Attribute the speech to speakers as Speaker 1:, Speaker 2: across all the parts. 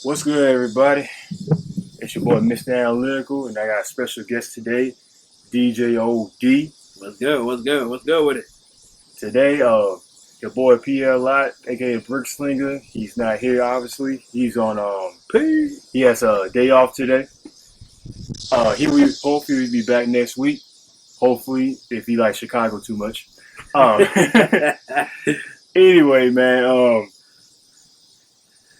Speaker 1: What's good, everybody? It's your boy, Mr. Analytical, and I got a special guest today, DJ OD.
Speaker 2: What's good? What's good? What's good with it?
Speaker 1: Today, your boy PL Lot, aka Brick Slinger. He's not here, obviously. He's on he has a day off today. He will hopefully be back next week. Hopefully, if he likes Chicago too much. Um, anyway, man.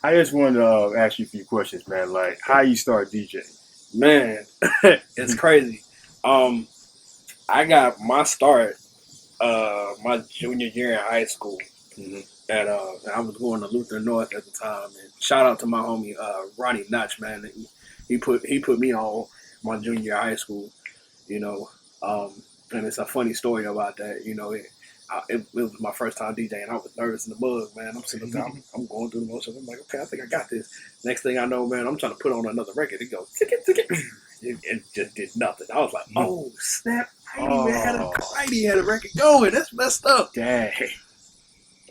Speaker 1: I just wanted to ask you a few questions, man. Like, how you start DJing?
Speaker 2: Man, it's crazy. I got my start my junior year in high school.
Speaker 1: Mm-hmm.
Speaker 2: And I was going to Luther North at the time. And shout out to my homie Ronnie Notch, man. He put me on my junior year of high school, you know. And it's a funny story about that. It was my first time DJing. I was nervous in the mug, man. I'm sitting there, I'm going through the motions. I'm like, okay, I think I got this. Next thing I know, man, I'm trying to put on another record. It goes, tick it, tick it. It just did nothing. I was like, oh, snap. I ain't even had a record going. That's messed up.
Speaker 1: Dang.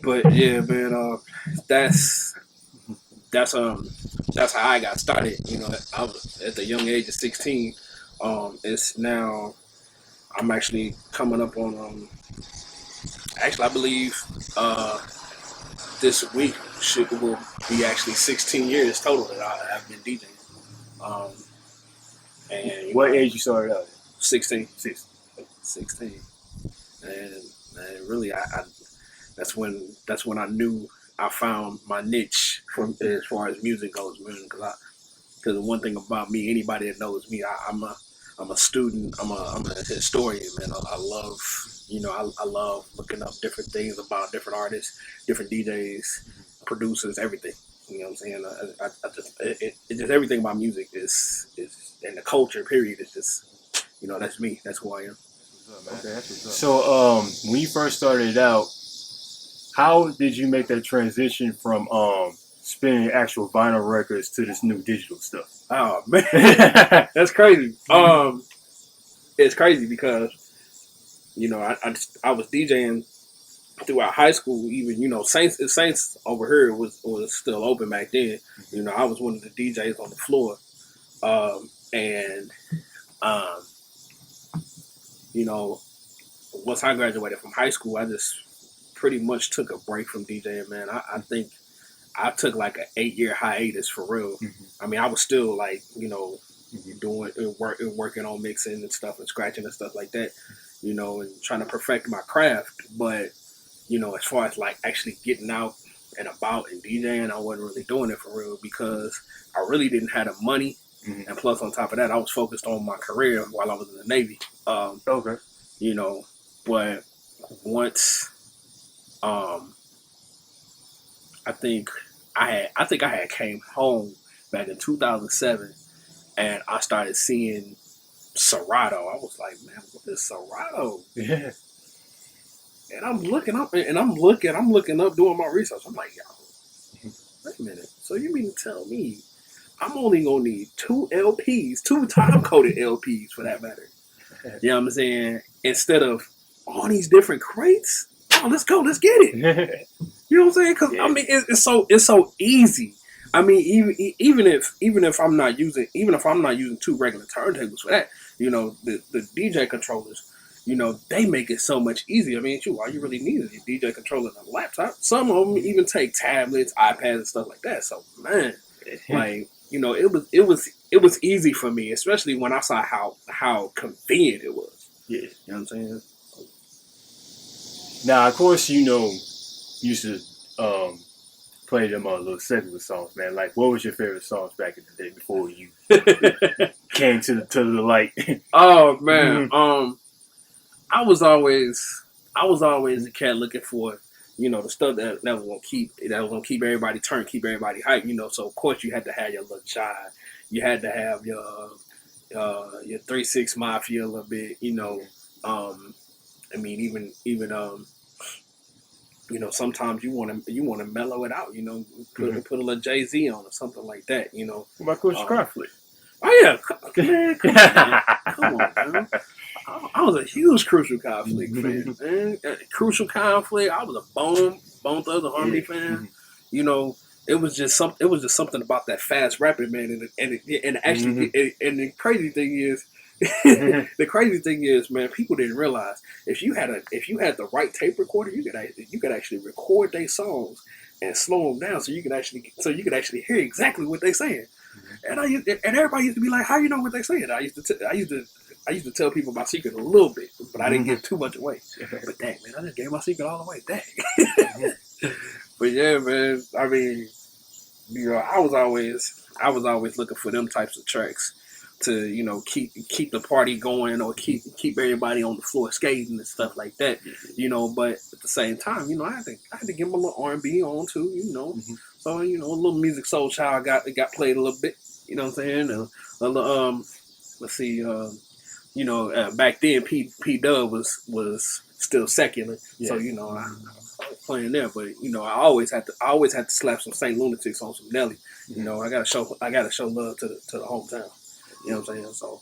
Speaker 2: But yeah, man, that's how I got started. I was at the young age of 16. It's now I'm actually coming up on actually I believe this week will be actually 16 years total that I've been DJing. And
Speaker 1: What age you started out?
Speaker 2: 16. 16. And really I that's when I knew I found my niche from as far as music goes, man. Because the one thing about me, anybody that knows me, I'm a student. I'm a historian, man. I love I love looking up different things about different artists, different DJs, producers, everything. You know what I'm saying? I just it just everything about music is and the culture. Period. Is just that's me. That's who I am.
Speaker 1: Okay, that's what's up. So, when you first started out, how did you make that transition from spinning actual vinyl records to this new digital stuff?
Speaker 2: Oh man, that's crazy. It's crazy because I was DJing throughout high school. Even Saints over here was still open back then. I was one of the DJs on the floor, and once I graduated from high school, I just pretty much took a break from DJing, man. I think I took like an 8-year hiatus for real.
Speaker 1: Mm-hmm.
Speaker 2: I mean, I was still like,
Speaker 1: Mm-hmm.
Speaker 2: working on mixing and stuff and scratching and stuff like that, and trying to perfect my craft. But, as far as like actually getting out and about and DJing, I wasn't really doing it for real because I really didn't have the money.
Speaker 1: Mm-hmm.
Speaker 2: And plus, on top of that, I was focused on my career while I was in the Navy.
Speaker 1: Okay.
Speaker 2: But once, I think I had came home back in 2007, and I started seeing Serato. I was like, man, what is Serato?
Speaker 1: Yeah.
Speaker 2: And I'm looking up, doing my research. I'm like, yo, wait a minute. So you mean to tell me I'm only gonna need 2 LPs, 2 time-coded LPs for that matter? You know what I'm saying? Instead of all these different crates. Oh, let's go, let's get it. You know what I'm saying? Because I mean, it's so easy. I mean, even if I'm not using 2 regular turntables for that, the DJ controllers, they make it so much easier. I mean, all you really need is a DJ controller and a laptop. Some of them even take tablets, iPads, and stuff like that. So man, like it was easy for me, especially when I saw how convenient it was.
Speaker 1: Yeah.
Speaker 2: You know what I'm saying?
Speaker 1: Now, of course, you used to play them little secular songs, man. Like, what was your favorite songs back in the day before you came to the light?
Speaker 2: Oh man, I was always a cat looking for the stuff that was gonna keep everybody turned, keep everybody hyped. So of course you had to have your little Chai, you had to have your 3-6 Mafia a little bit. I mean, even sometimes you want to mellow it out. Put a little Jay-Z on or something like that.
Speaker 1: What about Crucial Conflict?
Speaker 2: Oh yeah, man, come on, man. I was a huge Crucial Conflict fan, man. Crucial Conflict. I was a Bone Thugs and Harmony fan. it was just something about that fast rapping, man. And actually, and the crazy thing is, man, people didn't realize if you had the right tape recorder, you could actually record their songs and slow them down so you could actually hear exactly what they're saying. And everybody used to be like, "How you know what they're saying?" I used to tell people my secret a little bit, but I didn't give too much away. But dang, man, I just gave my secret all the way. Dang. But yeah, man. I mean, I was always looking for them types of tracks to keep the party going or keep everybody on the floor skating and stuff like that. But at the same time, I had to give them a little R&B on too. So a little Music Soul Child got played a little bit. You know what I'm saying? Let's see. Back then P Dub was still secular, so I was playing there. But I always had to slap some Saint Lunatics on some Nelly. I gotta show love to the hometown. You know what I'm saying? So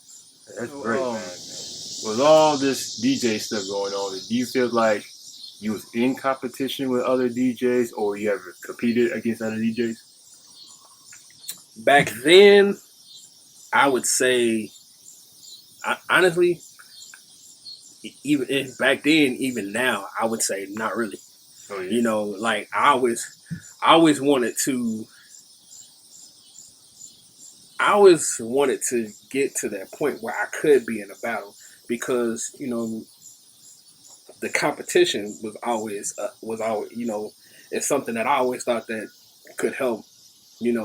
Speaker 1: that's great, man. With all this DJ stuff going on, do you feel like you was in competition with other DJs, or you ever competed against other DJs?
Speaker 2: Back then, I would say, honestly, even back then, even now, I would say not really.
Speaker 1: Oh, yeah.
Speaker 2: Like I always wanted to get to that point where I could be in a battle, because the competition was always it's something that I always thought that could help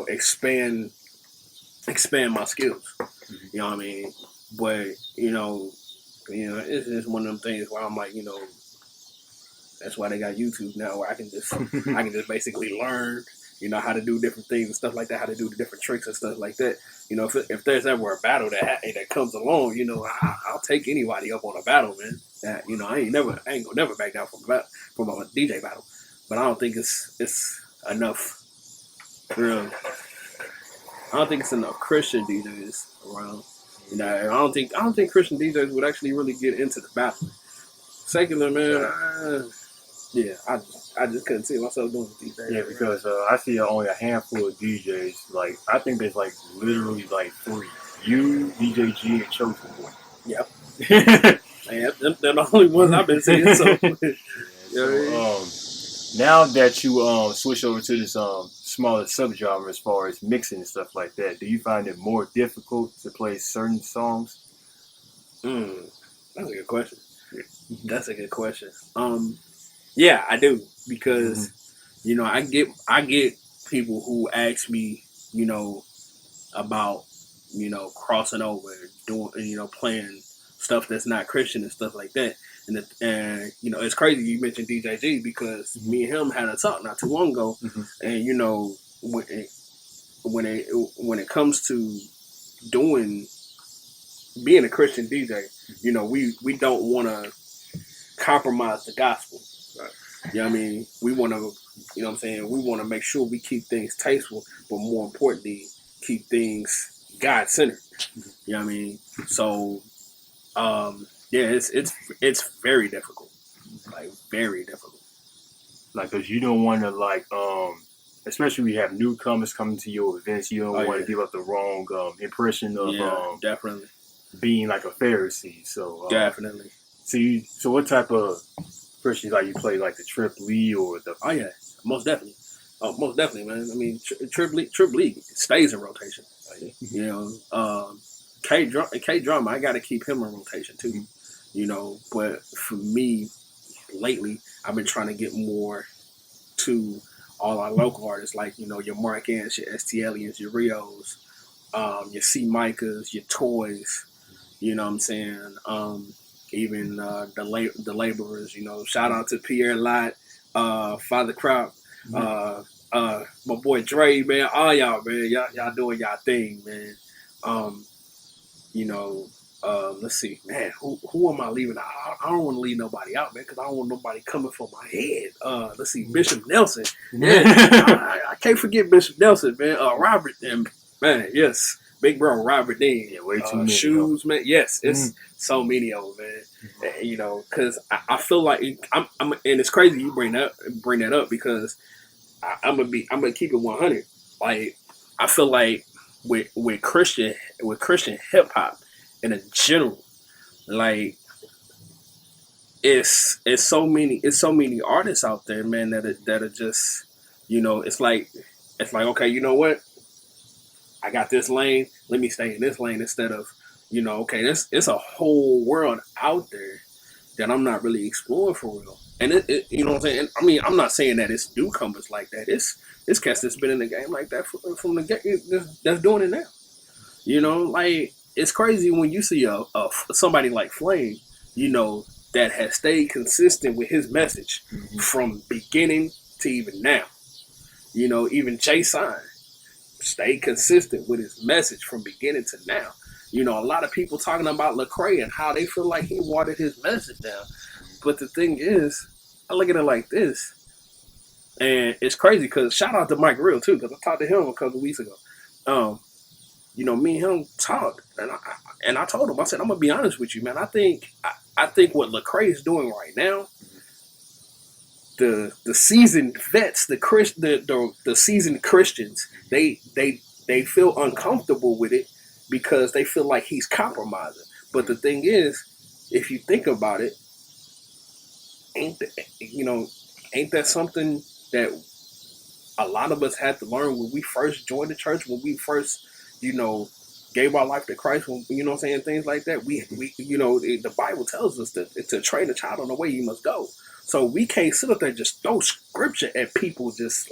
Speaker 2: expand my skills. You know what I mean? But it's just one of them things where I'm like, that's why they got YouTube now, where I can just basically learn how to do different things and stuff like that, how to do the different tricks and stuff like that. If there's ever a battle that comes along, I'll take anybody up on a battle, man. I ain't gonna never back down from a DJ battle. But I don't think it's enough real. I don't think it's enough Christian DJs around. I don't think Christian DJs would actually really get into the battle. Secular, man. I just couldn't see myself doing it these days.
Speaker 1: Yeah, because I see only a handful of DJs. Like, I think there's like literally like 3. You, DJ G, and Chosen Boy.
Speaker 2: Yep. Man, they're the only ones I've been seeing. So,
Speaker 1: now that you switch over to this smaller subgenre as far as mixing and stuff like that, do you find it more difficult to play certain songs?
Speaker 2: That's a good question. That's a good question. Yeah, I do, because I get people who ask me, about crossing over, doing playing stuff that's not Christian and stuff like that. And it's crazy you mentioned DJ G, because me and him had a talk not too long ago, and when it comes to being a Christian DJ, we don't want to compromise the gospel. Right. You know what I mean? We want to, we want to make sure we keep things tasteful, but more importantly, keep things God-centered. You know what I mean? So, it's very difficult. Like, very difficult.
Speaker 1: Like, because you don't want to, especially when you have newcomers coming to your events, you don't want to give up the wrong impression of
Speaker 2: definitely
Speaker 1: being like a Pharisee. So
Speaker 2: definitely.
Speaker 1: So what type of Christians you play, like the Trip Lee or the?
Speaker 2: Oh yeah, most definitely. Oh, most definitely, man. I mean, Trip Lee stays in rotation. K Drama, I got to keep him in rotation too. But for me, lately, I've been trying to get more to all our local artists, like your Mark Ants, your STLians, your Rios, your C Micahs, your Toys. You know what I'm saying? Even the laborers. Shout out to Pierre Lott, Father Crop, my boy Dre, man. All y'all, man. Y'all doing y'all thing, man. Let's see, man. Who am I leaving? I don't want to leave nobody out, man, because I don't want nobody coming for my head. Let's see, Bishop Nelson. Yeah, I can't forget Bishop Nelson, man. Robert, and man, yes, big bro Robert Dean.
Speaker 1: Yeah, way too many.
Speaker 2: Shoes, man. Yes, it's so many of them, man. Because I feel like and it's crazy you bring that up, because I'm gonna keep it 100. Like I feel like with Christian hip hop in a general, like it's so many artists out there, man, that are just, it's like, okay, you know what, I got this lane, let me stay in this lane instead of, okay, it's a whole world out there that I'm not really exploring for real. And you know what I'm saying? I mean, I'm not saying that it's newcomers like that. It's cats that's been in the game like that from the get, that's doing it now. Like it's crazy when you see a somebody like Flame, you know, that has stayed consistent with his message from beginning to even now. Even Jay Sign stayed consistent with his message from beginning to now. A lot of people talking about Lecrae and how they feel like he watered his message down. But the thing is, I look at it like this, and it's crazy because shout out to Mike Real too, because I talked to him a couple of weeks ago. Me and him talked, and I told him, I said, I'm gonna be honest with you, man. I think what Lecrae is doing right now, the seasoned vets, the seasoned Christians, they feel uncomfortable with it because they feel like he's compromising. But the thing is, if you think about it, ain't that something that a lot of us had to learn when we first joined the church, when we first, gave our life to Christ, when, saying, things like that. We the Bible tells us to train a child on the way you must go. So we can't sit up there and just throw scripture at people, just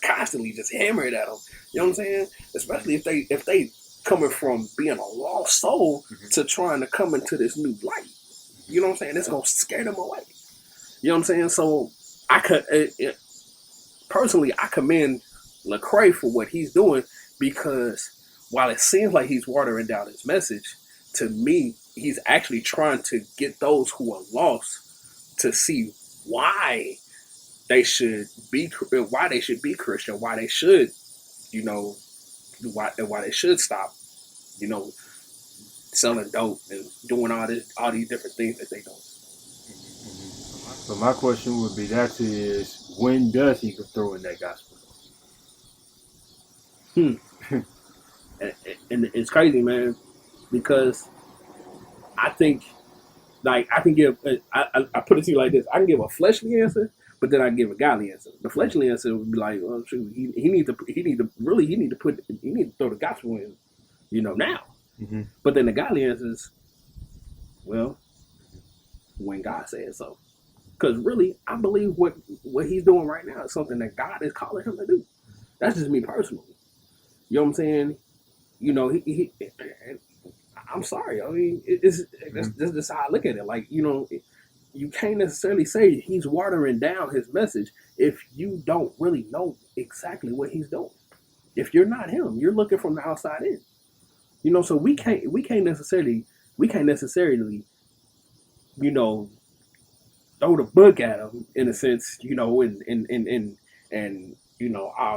Speaker 2: constantly just hammer it at them. You know what I'm saying? Especially if they coming from being a lost soul to trying to come into this new light. You know what I'm saying? It's gonna scare them away. You know what I'm saying? So personally, I commend Lecrae for what he's doing, because while it seems like he's watering down his message, to me, he's actually trying to get those who are lost to see why they should be Christian, why they should, why they should stop, selling dope and doing all these different things that they do.
Speaker 1: So my question would be when does he throw in that gospel?
Speaker 2: And it's crazy, man, because I think, like, I can give, I put it to you like this: I can give a fleshly answer, but then I give a godly answer. The fleshly answer would be like, well, shoot, he need to throw the gospel in, now.
Speaker 1: Mm-hmm.
Speaker 2: But then the godly answer is, well, when God says so. Because really, I believe what he's doing right now is something that God is calling him to do. That's just me personally. You know what I'm saying? I'm sorry. I mean, this is how I look at it. Like, you can't necessarily say he's watering down his message if you don't really know exactly what he's doing. If you're not him, you're looking from the outside in. So we can't necessarily, throw the book at him in a sense, oh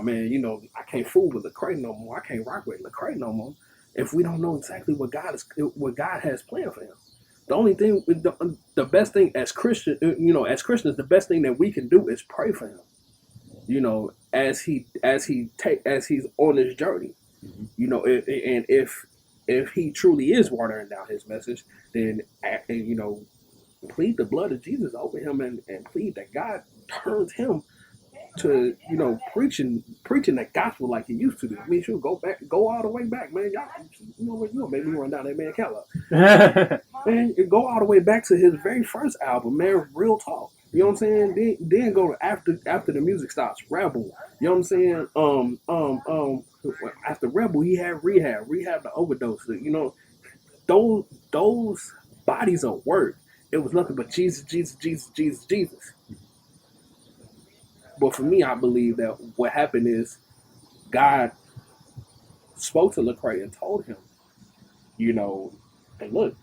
Speaker 2: man, I can't fool with Lecrae no more. I can't rock with Lecrae no more. If we don't know exactly what God has planned for him. The only thing, the best thing as Christians, the best thing that we can do is pray for him. As he's on his journey. And if he truly is watering down his message, then plead the blood of Jesus over him and plead that God turns him to preaching the gospel like he used to do. I mean, sure, go all the way back, man. Y'all, what, you gonna make me run down that man Keller. Man, go all the way back to his very first album, man, Real Talk. You know what I'm saying? Then go to after the music stops, Rebel. You know what I'm saying? After Rebel, he had Rehab the Overdose. Those bodies of work. It was nothing but Jesus, Jesus, Jesus, Jesus, Jesus. But for me, I believe that what happened is God spoke to Lecrae and told him, hey, look,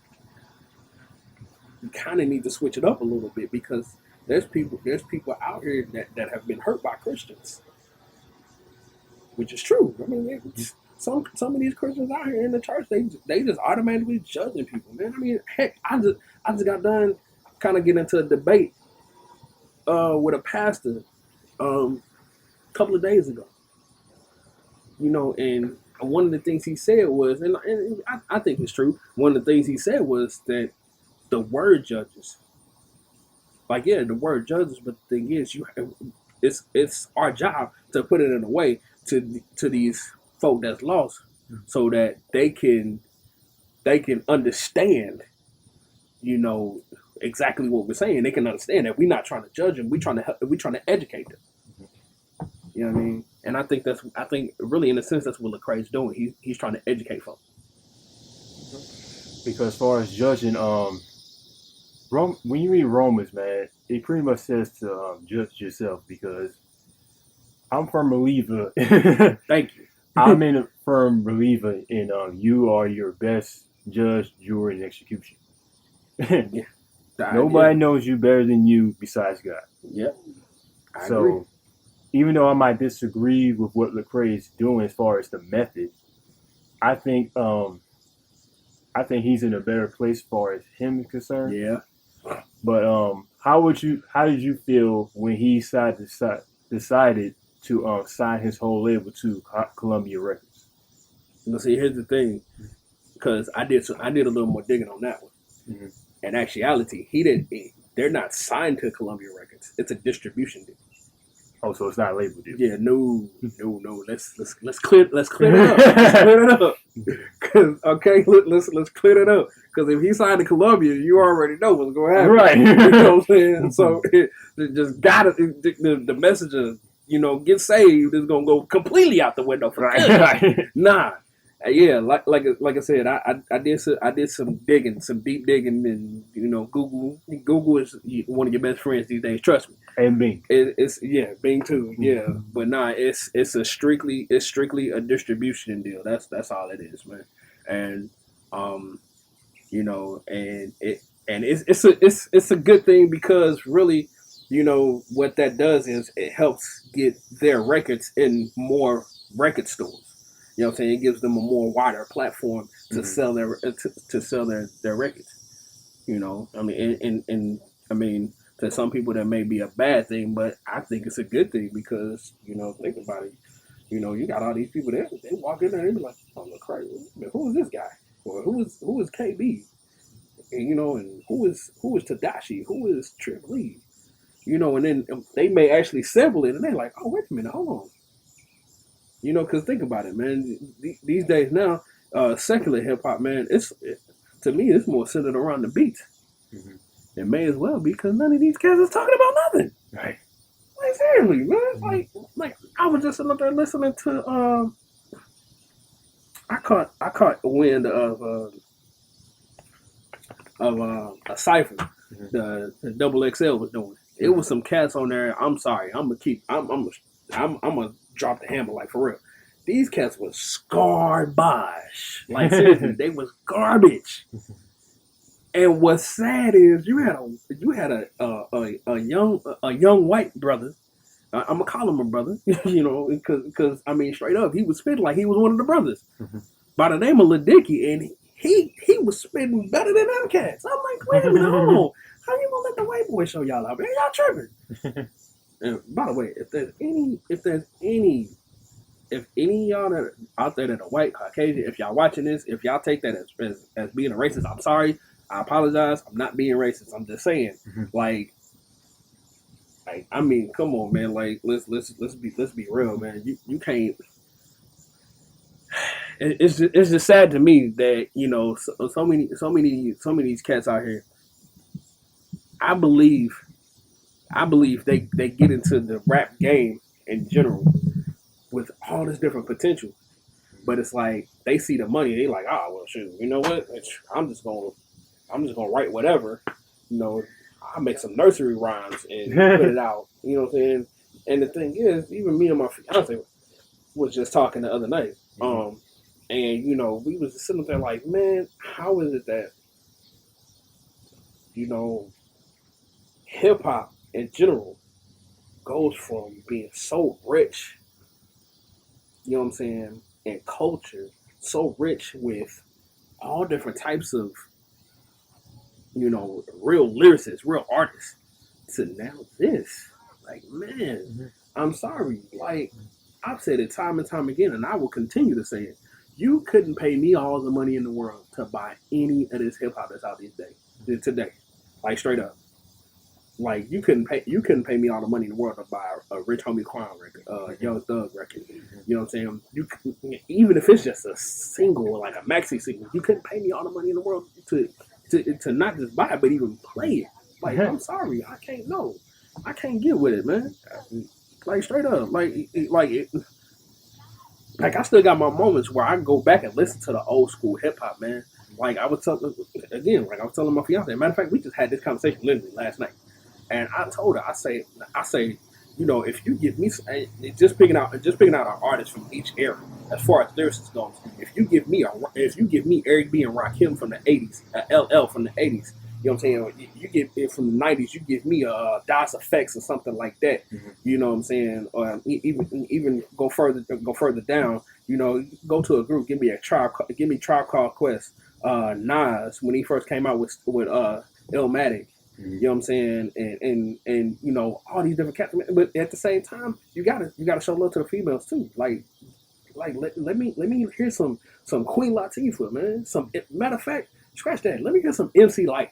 Speaker 2: you kind of need to switch it up a little bit, because there's people out here that have been hurt by Christians, which is true. I mean, some of these Christians out here in the church, they just automatically judging people, man. I mean, heck, I just got done kind of getting into a debate with a pastor a couple of days ago. You know, and one of the things he said was, and I think it's true. One of the things he said was that the word judges. Like, yeah, the word judges, but the thing is, it's our job to put it in a way to these folk that's lost, so that they can understand, you know, exactly what we're saying. They can understand that we're not trying to judge them. We're trying to educate them. You know what I mean? And I think really in a sense that's what Lecrae's doing. He's trying to educate folks.
Speaker 1: Because as far as judging, when you read Romans, man, it pretty much says to judge yourself, because I'm a firm believer.
Speaker 2: Thank you.
Speaker 1: I'm in a firm believer in you are your best judge, jury, and execution.
Speaker 2: Yeah.
Speaker 1: Nobody knows you better than you besides God.
Speaker 2: Yep. I
Speaker 1: So,
Speaker 2: agree.
Speaker 1: even though I might disagree with what Lecrae is doing as far as the method, I think he's in a better place as far as him is concerned.
Speaker 2: Yeah.
Speaker 1: But how did you feel when he decided to sign his whole label to Columbia Records?
Speaker 2: Now, see, here's the thing, because I did a little more digging on that one.
Speaker 1: Mm-hmm.
Speaker 2: In actuality, they're not signed to Columbia Records. It's a distribution deal.
Speaker 1: Oh, so it's not a label deal.
Speaker 2: Yeah, no. Let's clear it up. Let's clear it up. Let's clear it up. Because if he signed to Columbia, you already know what's going to happen.
Speaker 1: Right.
Speaker 2: You know what I'm saying? So it just the message of, you know, get saved is gonna go completely out the window for
Speaker 1: Right.
Speaker 2: Nah. Yeah, like I said, I did some deep digging, and you know, Google is one of your best friends these days. Trust me.
Speaker 1: And Bing.
Speaker 2: It's Bing too. Yeah, but nah, it's strictly a distribution deal. That's all it is, man. And you know, and it's a good thing, because really, you know, what that does is it helps get their records in more record stores. You know what I'm saying? It gives them a more wider platform to sell their records. You know, I mean, and I mean, to some people that may be a bad thing, but I think it's a good thing, because, you know, think about it. You know, you got all these people there. They walk in there and they be like, "Oh, look crazy. Who is this guy? Or who is KB? And you know, and who is Tadashi? Who is Trip Lee? You know, and then they may actually sample it, and they're like, "Oh, wait a minute, hold on." You know, because think about it, man. These days now, secular hip hop, man, to me, it's more centered around the beats.
Speaker 1: Mm-hmm.
Speaker 2: It may as well be, because none of these cats is talking about nothing.
Speaker 1: Right.
Speaker 2: Like, seriously, man. Like I was just sitting up there listening to I caught wind of a cipher the Double XL was doing. It was some cats on there. I'm sorry. I'm gonna drop the hammer, like, for real. These cats was garbage. Like, seriously, they was garbage. And what's sad is you had a young white brother. I'm gonna call him a brother, you know, because I mean, straight up, he was spitting like he was one of the brothers, by the name of Lil Dicky, and he was spitting better than them cats. I'm like, wait a minute, hold on. How you gonna let the white boy show y'all out? Man, y'all tripping. And by the way, if any of y'all that out there that are white, Caucasian, if y'all watching this, if y'all take that as being a racist, I'm sorry. I apologize. I'm not being racist. I'm just saying, like, I mean, come on, man. Like, let's be real, man. You can't. It's just sad to me that, you know, so many of these cats out here. I believe they get into the rap game in general with all this different potential, but it's like they see the money, they like, oh well, shoot, you know what? I'm just gonna write whatever, you know. I'll make some nursery rhymes and put it out, you know what I'm saying? And the thing is, even me and my fiance was just talking the other night, and you know, we was just sitting there like, man, how is it that, you know, hip hop in general goes from being so rich, you know what I'm saying, and culture, so rich with all different types of, you know, real lyricists, real artists, to now this. Like, man, I'm sorry. Like, I've said it time and time again, and I will continue to say it. You couldn't pay me all the money in the world to buy any of this hip hop that's out these days today. Like straight up. Like you couldn't pay me all the money in the world to buy a Rich Homie Quan record, Young Thug record. You know what I'm saying? Even if it's just a single, like a maxi single, you couldn't pay me all the money in the world to not just buy it, but even play it. Like, I'm sorry, I can't. No, I can't get with it, man. Like straight up, like I still got my moments where I go back and listen to the old school hip hop, man. Like I was telling my fiance. Matter of fact, we just had this conversation literally last night. And I told her, I say, you know, if you give me just picking out an artist from each era, as far as lyricists goes, if you give me Eric B and Rakim from the '80s, LL from the '80s, you know what I'm saying? You get it from the '90s, you give me a Das Effects or something like that. You know what I'm saying? Or even go further down. You know, go to a group, give me Tribe Called Quest, Nas when he first came out with Illmatic. You know what I'm saying, and you know all these different cats, but at the same time, you gotta show love to the females too. Like let me hear some Queen Latifah, man. Matter of fact, scratch that. Let me hear some MC Light,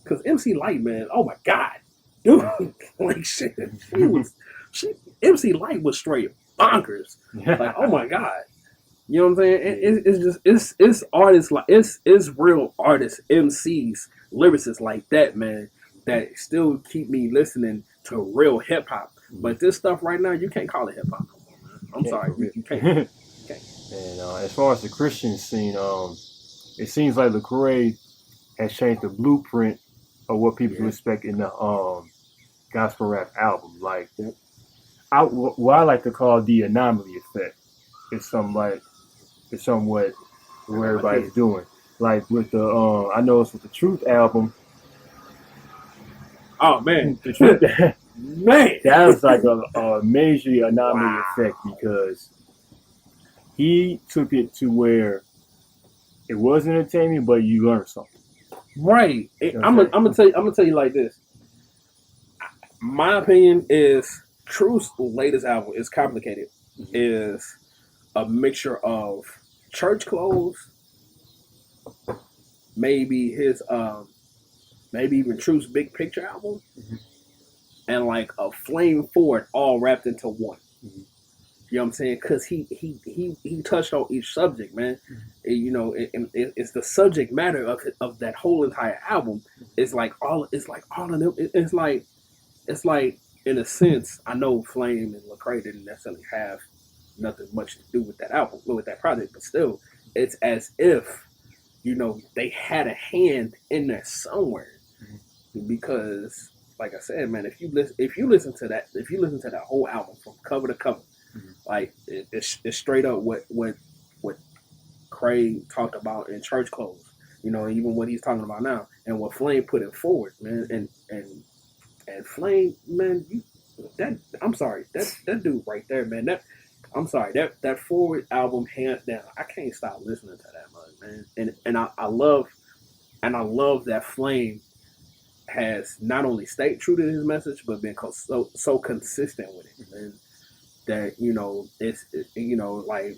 Speaker 2: because MC Light, man. Oh my God, dude, like shit. MC Light was straight bonkers. Like, oh my God. You know what I'm saying? It's artists like it's real artists, MCs, lyricists like that, man, that still keep me listening to real hip hop. But this stuff right now, you can't call it hip hop no more, man. I'm sorry, you can't.
Speaker 1: And as far as the Christian scene, it seems like Lecrae has changed the blueprint of what people expect in the gospel rap album. Like, what I like to call the anomaly effect. It's somewhat where everybody's doing. Like with the I know it's with the Truth album.
Speaker 2: Oh man,
Speaker 1: the Truth,
Speaker 2: man,
Speaker 1: that was like a major anomaly effect because he took it to where it was entertainment, but you learned something.
Speaker 2: Right. I'm gonna tell you like this. My opinion is Truth's latest album is complicated. Is a mixture of church clothes, maybe his maybe even Truth's Big Picture album, and like a Flame Forward all wrapped into one. You know what I'm saying? Because he touched on each subject, man. And, you know, it's the subject matter of that whole entire album. It's like all of them. It's like in a sense, I know Flame and Lecrae didn't necessarily have nothing much to do with that album, with that project, but still, it's as if, you know, they had a hand in there somewhere. Because, like I said, man, if you listen to that whole album from cover to cover, like it's straight up what Craig talked about in Church Clothes, you know, even what he's talking about now, and what Flame put it forward, man, and Flame, man, I'm sorry, that dude right there, man, that Forward album, hands down, I can't stop listening to that much, man, and I love that Flame has not only stayed true to his message, but been so consistent with it, man. That, you know, like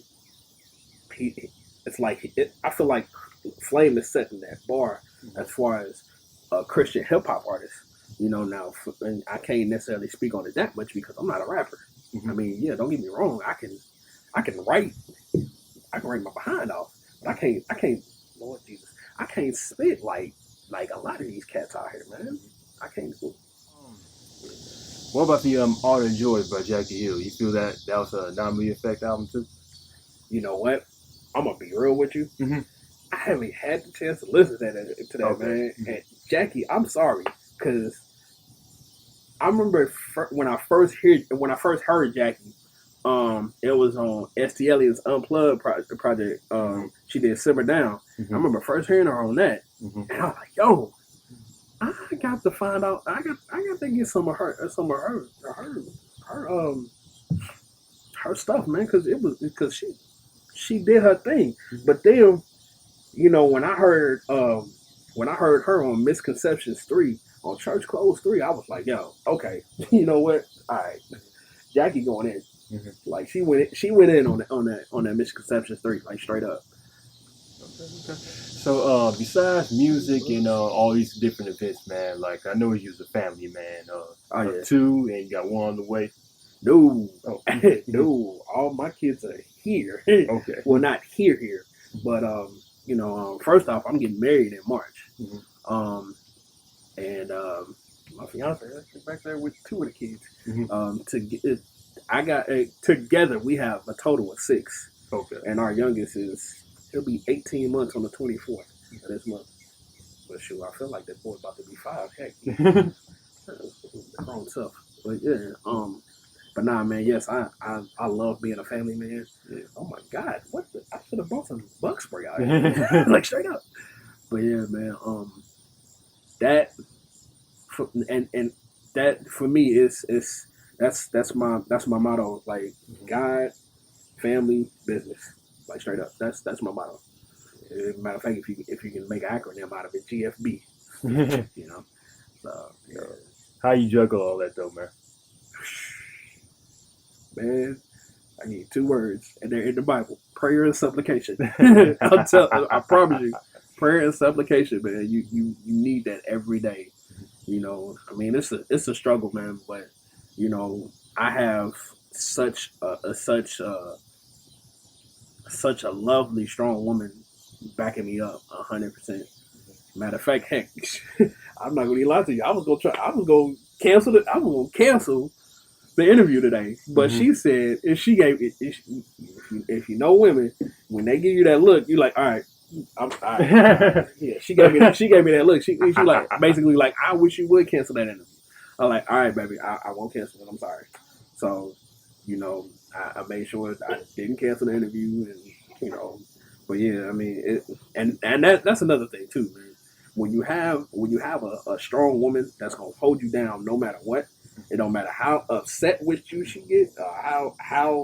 Speaker 2: I feel like Flame is setting that bar as far as a Christian hip hop artist. You know, now, and I can't necessarily speak on it that much because I'm not a rapper. I mean, yeah, don't get me wrong. I can write my behind off, but I can't. Lord Jesus, I can't spit like a lot of these cats out here, man. I can't.
Speaker 1: What about the Art of Joy by Jackie Hill? You feel that was an anomaly effect album too?
Speaker 2: You know what? I'm gonna be real with you. I haven't had the chance to listen to that, man. And Jackie, I'm sorry, because I remember when I first heard Jackie, it was on ST Elliott's Unplugged project. She did Simmer Down. I remember first hearing her on that, and I was like, "Yo, I got to find out. I got to get some of her stuff, man, because she did her thing. But then, you know, when I heard her on Misconceptions 3 on Church Clothes 3, I was like, yo, okay, you know what? All right, Jackie going in.
Speaker 1: Mhm.
Speaker 2: Like she went in on that Misconception 3, like straight up.
Speaker 1: Okay. So, besides music and all these different events, man, like I know you was a family man
Speaker 2: Oh
Speaker 1: of
Speaker 2: yeah.
Speaker 1: two, and you got one on the way.
Speaker 2: No,
Speaker 1: Oh,
Speaker 2: no, all my kids are here.
Speaker 1: okay.
Speaker 2: Well, not here, but first off, I'm getting married in March.
Speaker 1: Mhm.
Speaker 2: And my fiance is back there with two of the kids.
Speaker 1: Mhm.
Speaker 2: I got together. We have a total of 6,
Speaker 1: Okay.
Speaker 2: and our youngest he'll be 18 months on the 24th of this month. But shoot, I feel like that boy about to be 5. Heck, grown tough. But yeah, but nah, man. Yes, I love being a family man.
Speaker 1: Yeah.
Speaker 2: Oh my God, I should have bought some bug spray out here, like straight up. But yeah, man. That and that for me is that's my motto. Like God, family, business. Like straight up. That's my motto. Matter of fact, if you can make an acronym out of it, GFB. You know. So yeah.
Speaker 1: How you juggle all that though, man?
Speaker 2: Man, I need 2 words, and they're in the Bible: prayer and supplication. I promise you, prayer and supplication, man. You need that every day. You know, I mean, it's a struggle, man. But you know, I have such a lovely, strong woman backing me up 100%. Matter of fact, heck, I'm not gonna lie to you. I was gonna cancel the interview today, but she said if you know women, when they give you that look, you're like, all right. I'm all right. Yeah, she gave me that look. She like basically like, I wish you would cancel that interview. I'm like, all right, baby, I won't cancel it. I'm sorry. So, you know, I made sure I didn't cancel the interview, and you know, but yeah, I mean, that's another thing too, man. When you have a strong woman that's gonna hold you down no matter what, it don't matter how upset with you she get, how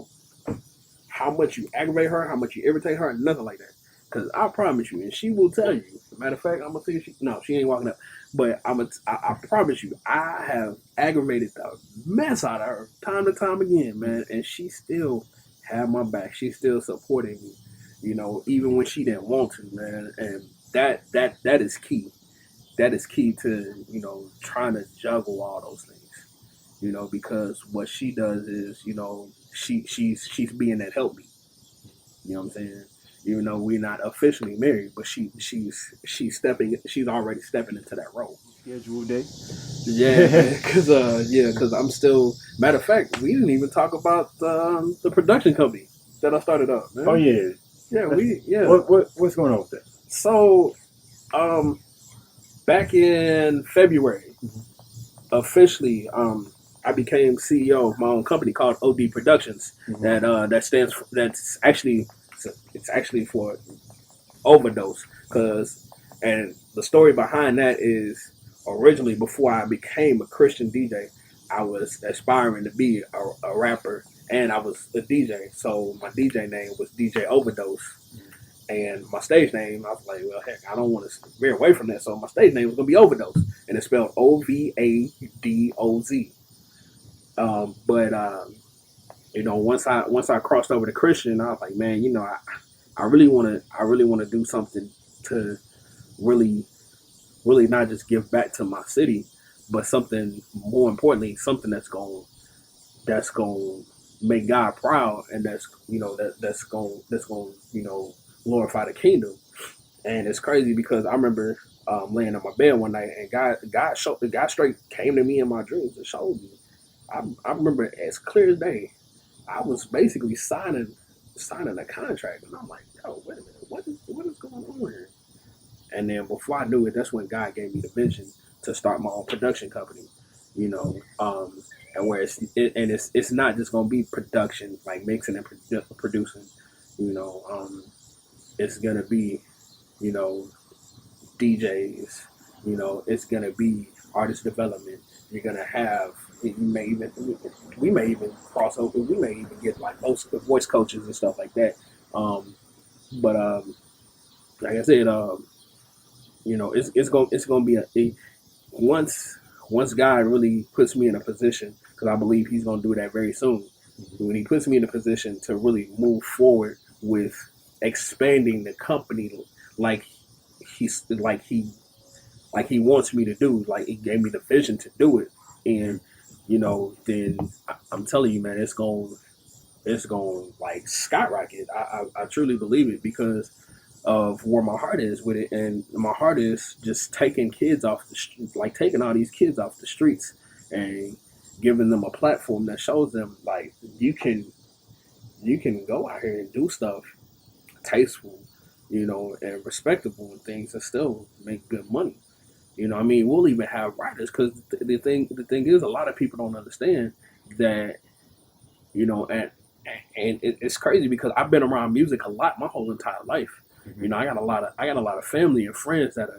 Speaker 2: much you aggravate her, how much you irritate her, nothing like that. Because I promise you, and she will tell you. Matter of fact, I'm gonna see if she ain't walking up. But I promise you, I have aggravated the mess out of her time to time again, man. And she still had my back. She's still supporting me, you know, even when she didn't want to, man. And that is key. That is key to, you know, trying to juggle all those things, you know, because what she does is, you know, she's being that help me. You know what I'm saying? Even though we're not officially married, but she's already stepping into that role.
Speaker 1: Scheduled day.
Speaker 2: Yeah, because I'm still. Matter of fact, we didn't even talk about the production company that I started up. Man.
Speaker 1: Oh yeah.
Speaker 2: Yeah.
Speaker 1: What's going on with that?
Speaker 2: So, back in February, officially, I became CEO of my own company called OD Productions. That's actually for overdose. And the story behind that is, originally before I became a Christian DJ, I was aspiring to be a rapper, and I was a DJ. So my DJ name was DJ Overdose. And my stage name, I was like, well, heck, I don't want to veer away from that. So my stage name was going to be Overdose. And it's spelled Ovadoz. But you know, once I crossed over to Christian, I was like, man, you know, I really want to do something to really not just give back to my city, but something more importantly, something that's going to make God proud, and that's going glorify the kingdom. And it's crazy because I remember laying on my bed one night, and God straight came to me in my dreams and showed me. I remember as clear as day. I was basically signing a contract, and I'm like, yo, wait a minute, what is going on here? And then before I knew it, that's when God gave me the vision to start my own production company. You know, and where it's not just gonna be production, like mixing and producing. You know, it's gonna be, you know, DJs. You know, it's gonna be artist development. You're gonna have. We may even cross over. We may even get like voice coaches and stuff like that. But like I said, you know, it's gonna be once God really puts me in a position, because because I believe he's going to do that very soon. When he puts me in a position to really move forward with expanding the company, like he wants me to do, like he gave me the vision to do it, and then I'm telling you, man, it's going like skyrocket. I truly believe it because of where my heart is with it, and my heart is just taking kids off the like taking all these kids off the streets and giving them a platform that shows them like you can go out here and do stuff tasteful, and respectable and things and still make good money. I mean, we'll even have writers because the thing is, a lot of people don't understand that, and it's crazy because I've been around music a lot my whole entire life. I got a lot of family and friends that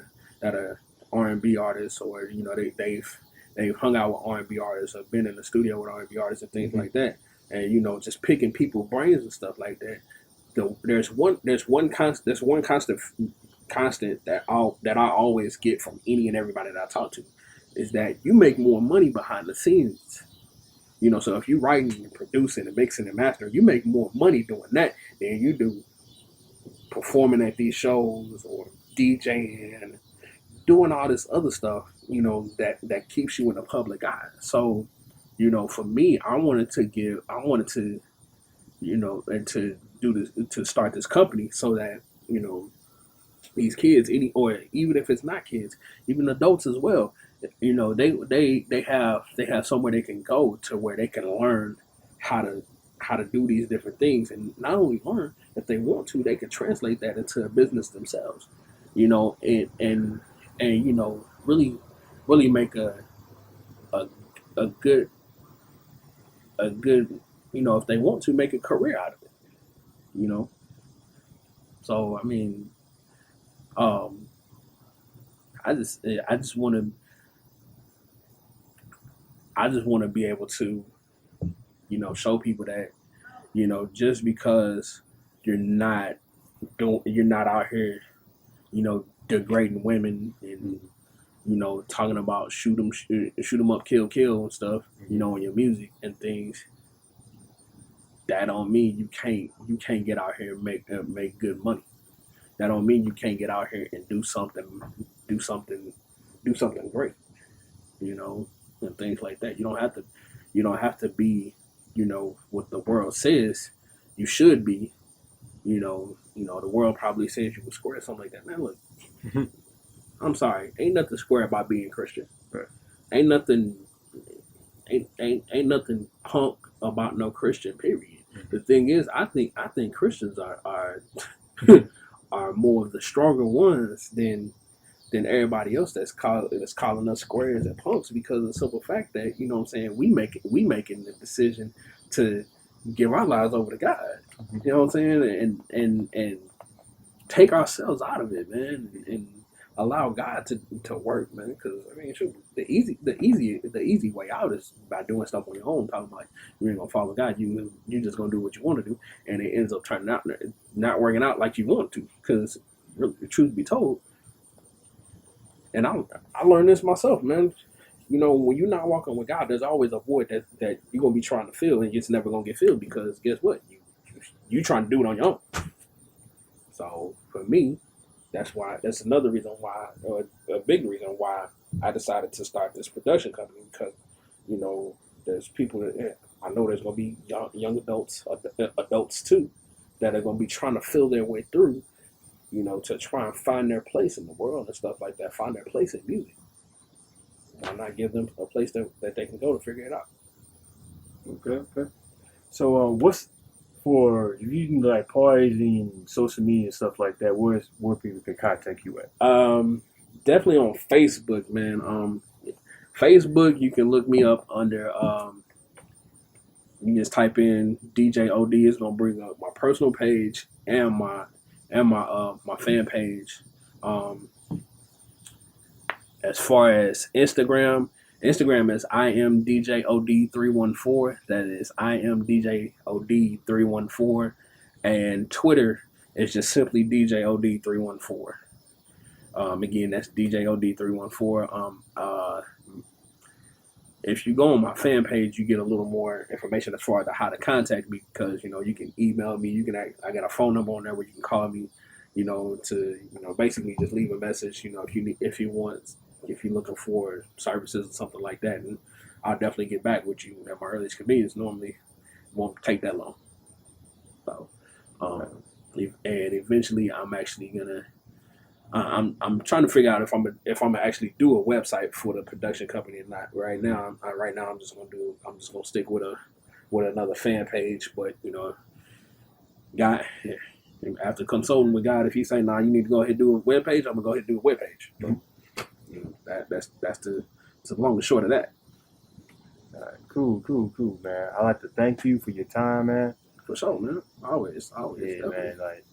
Speaker 2: are R&B artists, or they've hung out with R&B artists, or been in the studio with R&B artists and things like that, and just picking people's brains and stuff like that. There's one constant that I always get from any and everybody that I talk to is that you make more money behind the scenes. So if you're writing and producing and mixing and mastering, you make more money doing that than you do performing at these shows or DJing and doing all this other stuff, that keeps you in the public eye. So, for me, I wanted to, and to do this, to start this company so that, these kids, or even if it's not kids, even adults as well, they have somewhere they can go to where they can learn how to do these different things, and not only learn, if they want to, they can translate that into a business themselves, and really make a a good if they want to, make a career out of it. You know, so I mean, um, I just want to be able to show people that just because you're you're not out here degrading women and talking about shoot 'em up, kill and stuff, in your music and things. That don't mean you can't get out here and make good money. That don't mean you can't get out here and do something do something great, you know, and things like that. You don't have to be what the world says you should be. The world probably says you were square, something like that. Man, look,
Speaker 1: Mhm.
Speaker 2: I'm sorry, ain't nothing square about being Christian.
Speaker 1: Right.
Speaker 2: Ain't nothing ain't nothing punk about no Christian. Period. The thing is, I think Christians are are more of the stronger ones than everybody else that's calling us squares and punks, because of the simple fact that what I'm saying, we making the decision to give our lives over to God. You know what I'm saying, and take ourselves out of it, man, and allow God to work, man. Because I mean, shoot, the easy way out is by doing stuff on your own. Talking about you ain't gonna follow God, you just gonna do what you want to do, and it ends up turning out not working out like you want to. Because really, the truth be told, and I learned this myself, man. When you're not walking with God, there's always a void that you're gonna be trying to fill, and it's never gonna get filled, because guess what? You trying to do it on your own. So for me, that's another reason why, or a big reason why I decided to start this production company, because there's people that I know there's gonna be young adults too, that are gonna be trying to feel their way through, to try and find their place in the world and stuff like that, find their place in music. Why not give them a place that they can go to figure it out?
Speaker 1: Okay. So, what's for if you can like parties and social media and stuff like that? Where people can contact you at?
Speaker 2: Definitely on Facebook, man. Facebook, you can look me up under. You just type in DJ OD. It's gonna bring up my personal page and my fan page. As far as Instagram is I am DJ OD 314. That is I am DJ OD 314, and Twitter is just simply DJ OD 314. Again, that's DJ OD 314. if you go on my fan page, you get a little more information as far as how to contact me because you can email me. I got a phone number on there where you can call me. To basically just leave a message. If you're looking for services or something like that, and I'll definitely get back with you at my earliest convenience. Normally, won't take that long. So, and eventually, I'm actually gonna. I'm trying to figure out if I'm gonna actually do a website for the production company or not. Right now, I'm just gonna stick with another fan page. But God, after consulting with God, if He say, "Nah, you need to go ahead and do a web page," I'm gonna go ahead and do a web page. That's the long and short of that.
Speaker 1: All right, cool, man. I'd like to thank you for your time, man.
Speaker 2: For sure, man. Always.
Speaker 1: Yeah, man. Like,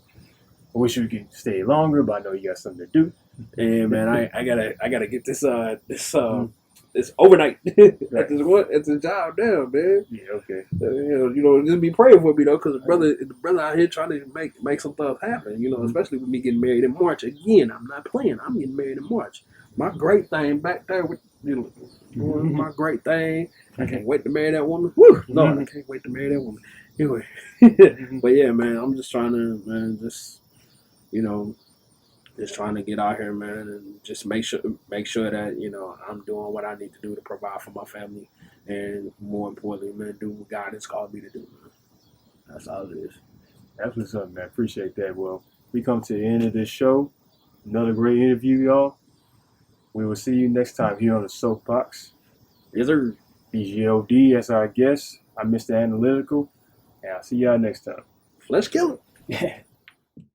Speaker 1: I wish we could stay longer, but I know you got something to do.
Speaker 2: And man, I gotta get this overnight at the job down, man.
Speaker 1: Yeah, okay.
Speaker 2: Just be praying for me though, because the brother out here trying to make some stuff happen. Especially with me getting married in March. Again, I'm not playing. I'm getting married in March. My great thing back there with my great thing. I can't wait to marry that woman. Woo! Lord, I can't wait to marry that woman. Anyway, but yeah, man, I'm just trying to, just trying to get out here, man, and just make sure that I'm doing what I need to do to provide for my family, and more importantly, man, do what God has called me to do. Man. That's all it is.
Speaker 1: That's what's up, man. Appreciate that. Well, we come to the end of this show. Another great interview, y'all. We will see you next time here on the Soapbox.
Speaker 2: Yes, sir.
Speaker 1: BGLD as our guest. I'm Mr. Analytical, and I'll see y'all next time.
Speaker 2: Let's kill it.
Speaker 1: Yeah.